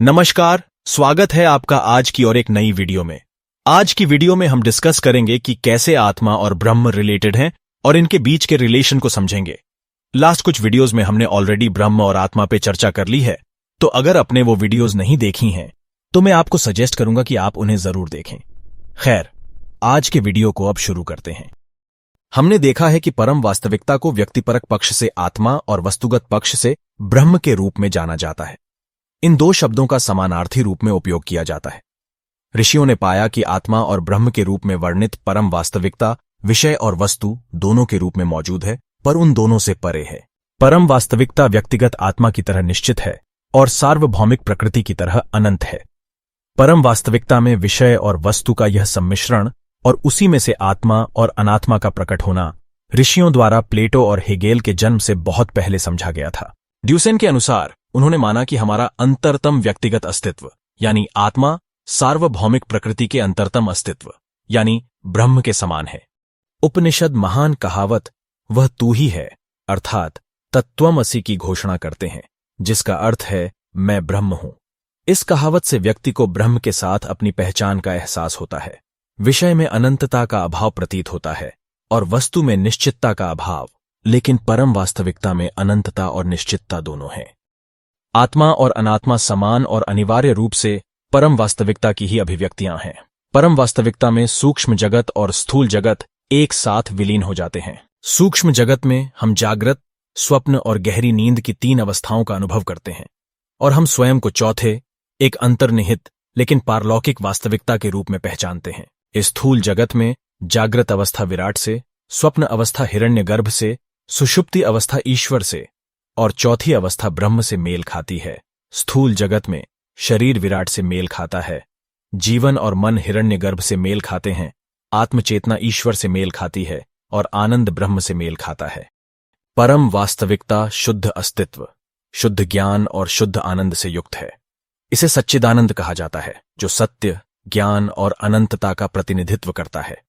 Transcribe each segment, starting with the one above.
नमस्कार, स्वागत है आपका आज की और एक नई वीडियो में। आज की वीडियो में हम डिस्कस करेंगे कि कैसे आत्मा और ब्रह्म रिलेटेड हैं और इनके बीच के रिलेशन को समझेंगे। लास्ट कुछ वीडियोस में हमने ऑलरेडी ब्रह्म और आत्मा पे चर्चा कर ली है, तो अगर आपने वो वीडियोस नहीं देखी हैं तो मैं आपको सजेस्ट करूंगा कि आप उन्हें जरूर देखें। खैर, आज के वीडियो को अब शुरू करते हैं। हमने देखा है कि परम वास्तविकता को व्यक्तिपरक पक्ष से आत्मा और वस्तुगत पक्ष से ब्रह्म के रूप में जाना जाता है। इन दो शब्दों का समानार्थी रूप में उपयोग किया जाता है। ऋषियों ने पाया कि आत्मा और ब्रह्म के रूप में वर्णित परम वास्तविकता विषय और वस्तु दोनों के रूप में मौजूद है, पर उन दोनों से परे है। परम वास्तविकता व्यक्तिगत आत्मा की तरह निश्चित है और सार्वभौमिक प्रकृति की तरह अनंत है। परम वास्तविकता में विषय और वस्तु का यह सम्मिश्रण और उसी में से आत्मा और अनात्मा का प्रकट होना ऋषियों द्वारा प्लेटो और हेगेल के जन्म से बहुत पहले समझा गया था। ड्यूसेन के अनुसार उन्होंने माना कि हमारा अंतरतम व्यक्तिगत अस्तित्व यानी आत्मा सार्वभौमिक प्रकृति के अंतरतम अस्तित्व यानी ब्रह्म के समान है। उपनिषद महान कहावत वह तू ही है अर्थात तत्त्वमसि की घोषणा करते हैं, जिसका अर्थ है मैं ब्रह्म हूं। इस कहावत से व्यक्ति को ब्रह्म के साथ अपनी पहचान का एहसास होता है। विषय में अनंतता का अभाव प्रतीत होता है और वस्तु में निश्चितता का अभाव, लेकिन परम वास्तविकता में अनंतता और निश्चितता दोनों हैं। आत्मा और अनात्मा समान और अनिवार्य रूप से परम वास्तविकता की ही अभिव्यक्तियां हैं। परम वास्तविकता में सूक्ष्म जगत और स्थूल जगत एक साथ विलीन हो जाते हैं। सूक्ष्म जगत में हम जागृत, स्वप्न और गहरी नींद की तीन अवस्थाओं का अनुभव करते हैं और हम स्वयं को चौथे, एक अंतर्निहित लेकिन पारलौकिक वास्तविकता के रूप में पहचानते हैं। इस स्थूल जगत में जागृत अवस्था विराट से, स्वप्न अवस्था हिरण्यगर्भ से, सुषुप्ति अवस्था ईश्वर से और चौथी अवस्था ब्रह्म से मेल खाती है। स्थूल जगत में शरीर विराट से मेल खाता है, जीवन और मन हिरण्यगर्भ से मेल खाते हैं, आत्मचेतना ईश्वर से मेल खाती है और आनंद ब्रह्म से मेल खाता है। परम वास्तविकता शुद्ध अस्तित्व, शुद्ध ज्ञान और शुद्ध आनंद से युक्त है। इसे सच्चिदानंद कहा जाता है, जो सत्य, ज्ञान और अनंतता का प्रतिनिधित्व करता है।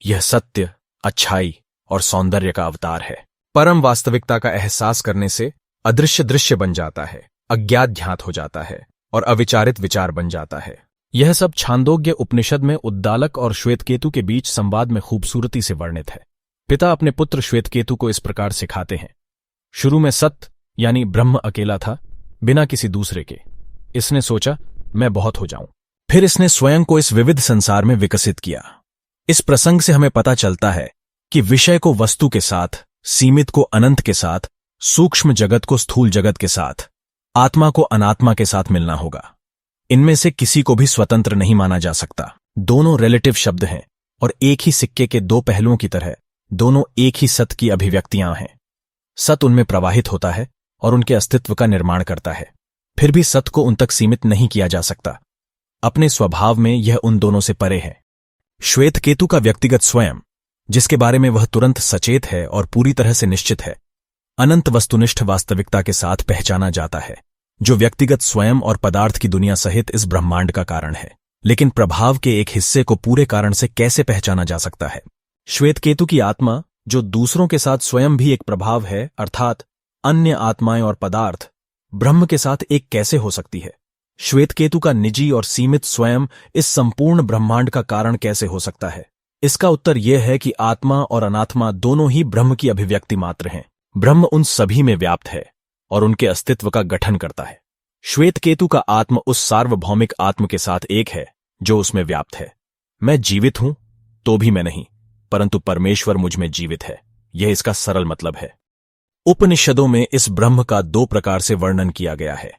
यह सत्य, अच्छाई और सौंदर्य का अवतार है। परम वास्तविकता का एहसास करने से अदृश्य दृश्य बन जाता है, अज्ञात ज्ञात हो जाता है और अविचारित विचार बन जाता है। यह सब छांदोग्य उपनिषद में उद्दालक और श्वेतकेतु के बीच संवाद में खूबसूरती से वर्णित है। पिता अपने पुत्र श्वेतकेतु को इस प्रकार सिखाते हैं। शुरू में सत्य यानी ब्रह्म अकेला था, बिना किसी दूसरे के। इसने सोचा मैं बहुत हो जाऊं। फिर इसने स्वयं को इस विविध संसार में विकसित किया। इस प्रसंग से हमें पता चलता है कि विषय को वस्तु के साथ, सीमित को अनंत के साथ, सूक्ष्म जगत को स्थूल जगत के साथ, आत्मा को अनात्मा के साथ मिलना होगा। इनमें से किसी को भी स्वतंत्र नहीं माना जा सकता। दोनों रिलेटिव शब्द हैं और एक ही सिक्के के दो पहलुओं की तरह दोनों एक ही सत्य की अभिव्यक्तियां हैं। सत्य उनमें प्रवाहित होता है और उनके अस्तित्व का निर्माण करता है। फिर भी सत्य को उन तक सीमित नहीं किया जा सकता। अपने स्वभाव में यह उन दोनों से परे है। श्वेतकेतु का व्यक्तिगत स्वयं, जिसके बारे में वह तुरंत सचेत है और पूरी तरह से निश्चित है, अनंत वस्तुनिष्ठ वास्तविकता के साथ पहचाना जाता है, जो व्यक्तिगत स्वयं और पदार्थ की दुनिया सहित इस ब्रह्मांड का कारण है। लेकिन प्रभाव के एक हिस्से को पूरे कारण से कैसे पहचाना जा सकता है? श्वेतकेतु की आत्मा, जो दूसरों के साथ स्वयं भी एक प्रभाव है, अर्थात अन्य आत्माएं और पदार्थ, ब्रह्म के साथ एक कैसे हो सकती है? श्वेतकेतु का निजी और सीमित स्वयं इस संपूर्ण ब्रह्मांड का कारण कैसे हो सकता है? इसका उत्तर यह है कि आत्मा और अनात्मा दोनों ही ब्रह्म की अभिव्यक्ति मात्र हैं। ब्रह्म उन सभी में व्याप्त है और उनके अस्तित्व का गठन करता है। श्वेतकेतु का आत्म उस सार्वभौमिक आत्म के साथ एक है जो उसमें व्याप्त है। मैं जीवित हूं तो भी मैं नहीं, परंतु परमेश्वर मुझ में जीवित है। यह इसका सरल मतलब है। उपनिषदों में इस ब्रह्म का दो प्रकार से वर्णन किया गया है।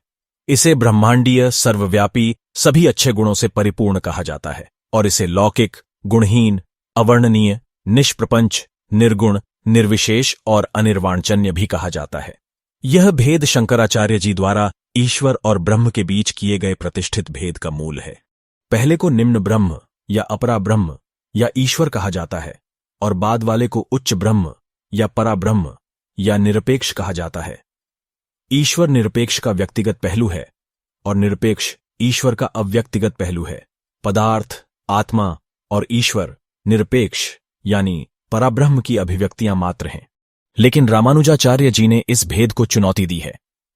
इसे ब्रह्मांडीय, सर्वव्यापी, सभी अच्छे गुणों से परिपूर्ण कहा जाता है और इसे लौकिक, गुणहीन, अवर्णनीय, निष्प्रपंच, निर्गुण, निर्विशेष और अनिर्वाणजन्य भी कहा जाता है। यह भेद शंकराचार्य जी द्वारा ईश्वर और ब्रह्म के बीच किए गए प्रतिष्ठित भेद का मूल है। पहले को निम्न ब्रह्म या अपरा ब्रह्म या ईश्वर कहा जाता है और बाद वाले को उच्च ब्रह्म या पराब्रह्म या निरपेक्ष कहा जाता है। ईश्वर निरपेक्ष का व्यक्तिगत पहलू है और निरपेक्ष ईश्वर का अव्यक्तिगत पहलू है। पदार्थ, आत्मा और ईश्वर निरपेक्ष यानी पराब्रह्म की अभिव्यक्तियां मात्र हैं। लेकिन रामानुजाचार्य जी ने इस भेद को चुनौती दी है।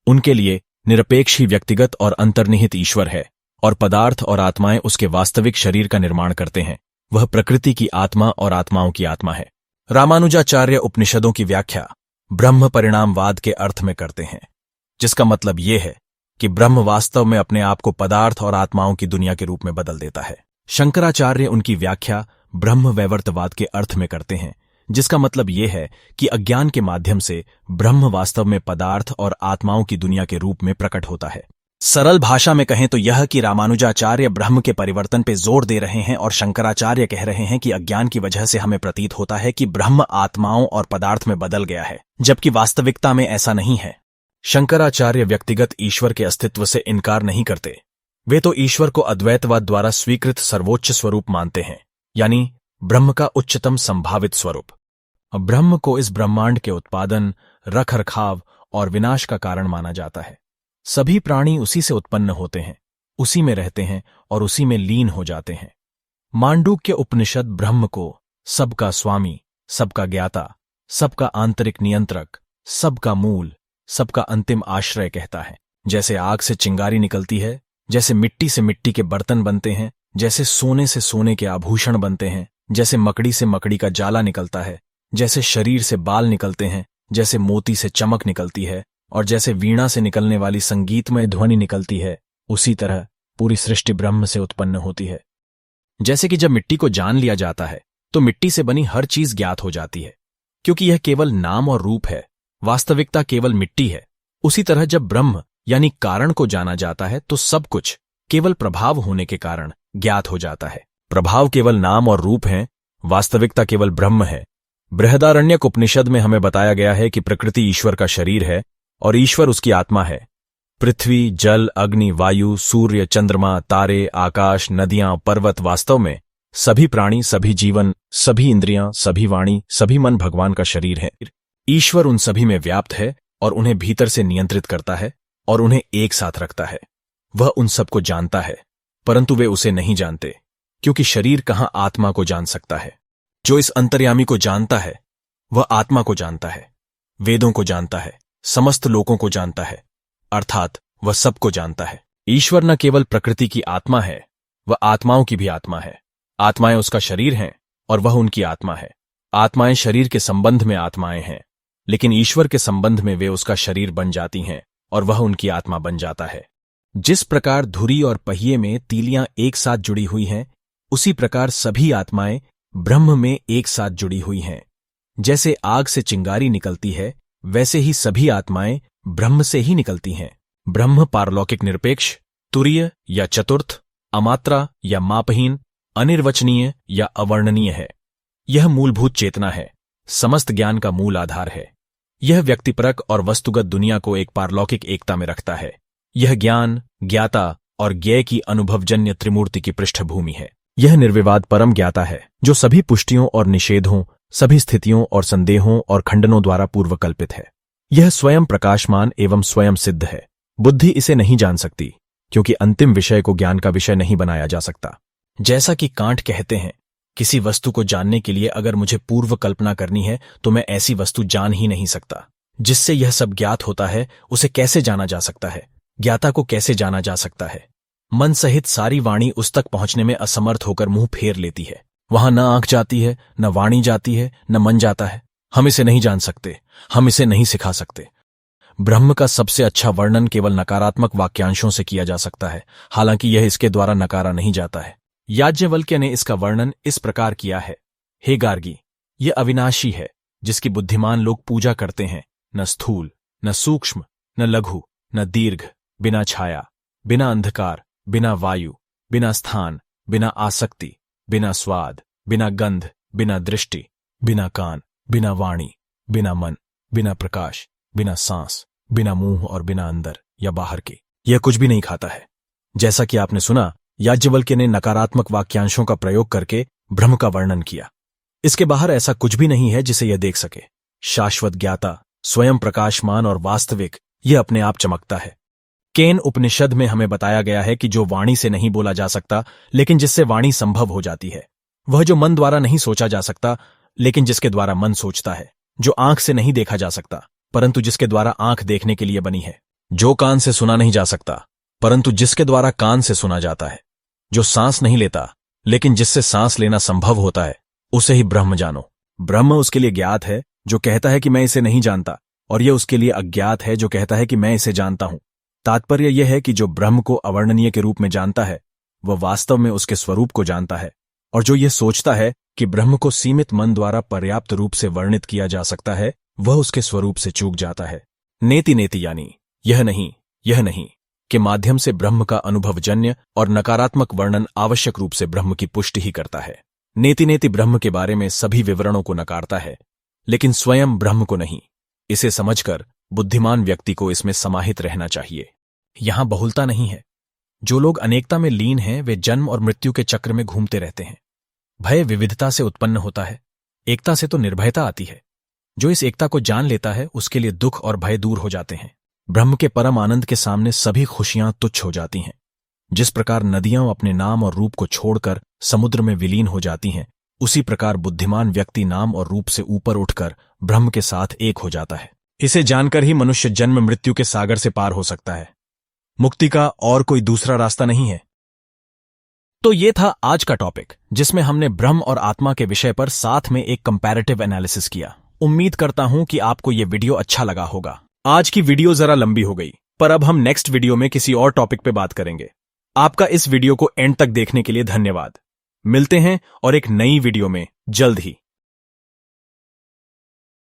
उनके लिए निरपेक्ष ही व्यक्तिगत और अंतर्निहित ईश्वर है, और पदार्थ और आत्माएं उसके वास्तविक शरीर का निर्माण करते हैं। वह प्रकृति की आत्मा और आत्माओं की आत्मा है। रामानुजाचार्य उपनिषदों की व्याख्या ब्रह्म परिणामवाद के अर्थ में करते हैं, जिसका मतलब यह है कि ब्रह्म वास्तव में अपने आप को पदार्थ और आत्माओं की दुनिया के रूप में बदल देता है। शंकराचार्य उनकी व्याख्या ब्रह्म वैवर्तवाद के अर्थ में करते हैं, जिसका मतलब यह है कि अज्ञान के माध्यम से ब्रह्म वास्तव में पदार्थ और आत्माओं की दुनिया के रूप में प्रकट होता है। सरल भाषा में कहें तो यह कि रामानुजाचार्य ब्रह्म के परिवर्तन पर जोर दे रहे हैं और शंकराचार्य कह रहे हैं कि अज्ञान की वजह से हमें प्रतीत होता है कि ब्रह्म आत्माओं और पदार्थ में बदल गया है, जबकि वास्तविकता में ऐसा नहीं है। शंकराचार्य व्यक्तिगत ईश्वर के अस्तित्व से इनकार नहीं करते। वे तो ईश्वर को अद्वैतवाद द्वारा स्वीकृत सर्वोच्च स्वरूप मानते हैं, यानी ब्रह्म का उच्चतम संभावित स्वरूप। ब्रह्म को इस ब्रह्मांड के उत्पादन, रखरखाव और विनाश का कारण माना जाता है। सभी प्राणी उसी से उत्पन्न होते हैं, उसी में रहते हैं और उसी में लीन हो जाते हैं। मांडूक्य उपनिषद ब्रह्म को सबका स्वामी, सबका ज्ञाता, सबका आंतरिक नियंत्रक, सबका मूल, सबका अंतिम आश्रय कहता है। जैसे आग से चिंगारी निकलती है, जैसे मिट्टी से मिट्टी के बर्तन बनते हैं, जैसे सोने से सोने के आभूषण बनते हैं, जैसे मकड़ी से मकड़ी का जाला निकलता है, जैसे शरीर से बाल निकलते हैं, जैसे मोती से चमक निकलती है और जैसे वीणा से निकलने वाली संगीतमय ध्वनि निकलती है, उसी तरह पूरी सृष्टि ब्रह्म से उत्पन्न होती है। जैसे कि जब मिट्टी को जान लिया जाता है तो मिट्टी से बनी हर चीज ज्ञात हो जाती है, क्योंकि यह केवल नाम और रूप है, वास्तविकता केवल मिट्टी है। उसी तरह जब ब्रह्म यानी कारण को जाना जाता है तो सब कुछ केवल प्रभाव होने के कारण ज्ञात हो जाता है। प्रभाव केवल नाम और रूप हैं, वास्तविकता केवल ब्रह्म है। बृहदारण्यक उपनिषद में हमें बताया गया है कि प्रकृति ईश्वर का शरीर है और ईश्वर उसकी आत्मा है। पृथ्वी, जल, अग्नि, वायु, सूर्य, चंद्रमा, तारे, आकाश, नदियां, पर्वत, वास्तव में सभी प्राणी, सभी जीवन, सभी इंद्रियां, सभी वाणी, सभी मन भगवान का शरीर है। ईश्वर उन सभी में व्याप्त है और उन्हें भीतर से नियंत्रित करता है और उन्हें एक साथ रखता है। वह उन सबको जानता है, परंतु वे उसे नहीं जानते, क्योंकि शरीर कहां आत्मा को जान सकता है। जो इस अंतर्यामी को जानता है वह आत्मा को जानता है, वेदों को जानता है, समस्त लोकों को जानता है, अर्थात वह सबको जानता है। ईश्वर न केवल प्रकृति की आत्मा है, वह आत्माओं की भी आत्मा है। आत्माएं उसका शरीर हैं और वह उनकी आत्मा है। आत्माएं शरीर के संबंध में आत्माएं हैं, लेकिन ईश्वर के संबंध में वे उसका शरीर बन जाती हैं और वह उनकी आत्मा बन जाता है। जिस प्रकार धुरी और पहिए में तीलियां एक साथ जुड़ी हुई हैं, उसी प्रकार सभी आत्माएं ब्रह्म में एक साथ जुड़ी हुई हैं। जैसे आग से चिंगारी निकलती है, वैसे ही सभी आत्माएं ब्रह्म से ही निकलती हैं। ब्रह्म पारलौकिक निरपेक्ष, तुरीय या चतुर्थ, अमात्रा या मापहीन, अनिर्वचनीय या अवर्णनीय है। यह मूलभूत चेतना है, समस्त ज्ञान का मूल आधार है। यह व्यक्तिपरक और वस्तुगत दुनिया को एक पारलौकिक एकता में रखता है। यह ज्ञान, ज्ञाता और ज्ञेय की अनुभवजन्य त्रिमूर्ति की पृष्ठभूमि है। यह निर्विवाद परम ज्ञाता है, जो सभी पुष्टियों और निषेधों, सभी स्थितियों और संदेहों और खंडनों द्वारा पूर्वकल्पित है। यह स्वयं प्रकाशमान एवं स्वयं सिद्ध है। बुद्धि इसे नहीं जान सकती, क्योंकि अंतिम विषय को ज्ञान का विषय नहीं बनाया जा सकता। जैसा कि कांट कहते हैं, किसी वस्तु को जानने के लिए अगर मुझे पूर्व कल्पना करनी है तो मैं ऐसी वस्तु जान ही नहीं सकता। जिससे यह सब ज्ञात होता है उसे कैसे जाना जा सकता है? ज्ञाता को कैसे जाना जा सकता है? मन सहित सारी वाणी उस तक पहुंचने में असमर्थ होकर मुंह फेर लेती है। वहां न आंख जाती है, न वाणी जाती है, न मन जाता है। हम इसे नहीं जान सकते, हम इसे नहीं सिखा सकते। ब्रह्म का सबसे अच्छा वर्णन केवल नकारात्मक वाक्यांशों से किया जा सकता है, हालांकि यह इसके द्वारा नकारा नहीं जाता है। याज्ञवल्क्य ने इसका वर्णन इस प्रकार किया है: हे गार्गी, यह अविनाशी है, जिसकी बुद्धिमान लोग पूजा करते हैं, न स्थूल, न सूक्ष्म, न लघु, न दीर्घ, बिना छाया, बिना अंधकार, बिना वायु, बिना स्थान, बिना आसक्ति, बिना स्वाद, बिना गंध, बिना दृष्टि, बिना कान, बिना वाणी, बिना मन, बिना प्रकाश, बिना सांस, बिना मुंह और बिना अंदर या बाहर के। यह कुछ भी नहीं खाता है। जैसा कि आपने सुना, याज्ञवल्क्य ने नकारात्मक वाक्यांशों का प्रयोग करके ब्रह्म का वर्णन किया। इसके बाहर ऐसा कुछ भी नहीं है जिसे यह देख सके। शाश्वत ज्ञाता, स्वयं प्रकाशमान और वास्तविक, यह अपने आप चमकता है। केन उपनिषद में हमें बताया गया है कि जो वाणी से नहीं बोला जा सकता लेकिन जिससे वाणी संभव हो जाती है, वह जो मन द्वारा नहीं सोचा जा सकता लेकिन जिसके द्वारा मन सोचता है, जो आंख से नहीं देखा जा सकता परंतु जिसके द्वारा आंख देखने के लिए बनी है, जो कान से सुना नहीं जा सकता, परंतु जिसके द्वारा कान से सुना जाता है, जो सांस नहीं लेता लेकिन जिससे सांस लेना संभव होता है, उसे ही ब्रह्म जानो। ब्रह्म उसके लिए ज्ञात है जो कहता है कि मैं इसे नहीं जानता, और यह उसके लिए अज्ञात है जो कहता है कि मैं इसे जानता हूं। तात्पर्य यह है कि जो ब्रह्म को अवर्णनीय के रूप में जानता है वह वास्तव में उसके स्वरूप को जानता है, और जो यह सोचता है कि ब्रह्म को सीमित मन द्वारा पर्याप्त रूप से वर्णित किया जा सकता है, वह उसके स्वरूप से चूक जाता है। नेति नेति यानी यह नहीं के माध्यम से ब्रह्म का अनुभवजन्य और नकारात्मक वर्णन आवश्यक रूप से ब्रह्म की पुष्टि ही करता है। नेति नेति ब्रह्म के बारे में सभी विवरणों को नकारता है, लेकिन स्वयं ब्रह्म को नहीं। इसे समझकर बुद्धिमान व्यक्ति को इसमें समाहित रहना चाहिए। यहां बहुलता नहीं है। जो लोग अनेकता में लीन हैं वे जन्म और मृत्यु के चक्र में घूमते रहते हैं। भय विविधता से उत्पन्न होता है, एकता से तो निर्भयता आती है। जो इस एकता को जान लेता है उसके लिए दुख और भय दूर हो जाते हैं। ब्रह्म के परम आनंद के सामने सभी खुशियां तुच्छ हो जाती हैं। जिस प्रकार नदियां अपने नाम और रूप को छोड़कर समुद्र में विलीन हो जाती हैं, उसी प्रकार बुद्धिमान व्यक्ति नाम और रूप से ऊपर उठकर ब्रह्म के साथ एक हो जाता है। इसे जानकर ही मनुष्य जन्म मृत्यु के सागर से पार हो सकता है। मुक्ति का और कोई दूसरा रास्ता नहीं है। तो ये था आज का टॉपिक, जिसमें हमने ब्रह्म और आत्मा के विषय पर साथ में एक कंपैरेटिव एनालिसिस किया। उम्मीद करता हूं कि आपको यह वीडियो अच्छा लगा होगा। आज की वीडियो जरा लंबी हो गई, पर अब हम नेक्स्ट वीडियो में किसी और टॉपिक पे बात करेंगे। आपका इस वीडियो को एंड तक देखने के लिए धन्यवाद। मिलते हैं और एक नई वीडियो में जल्द ही।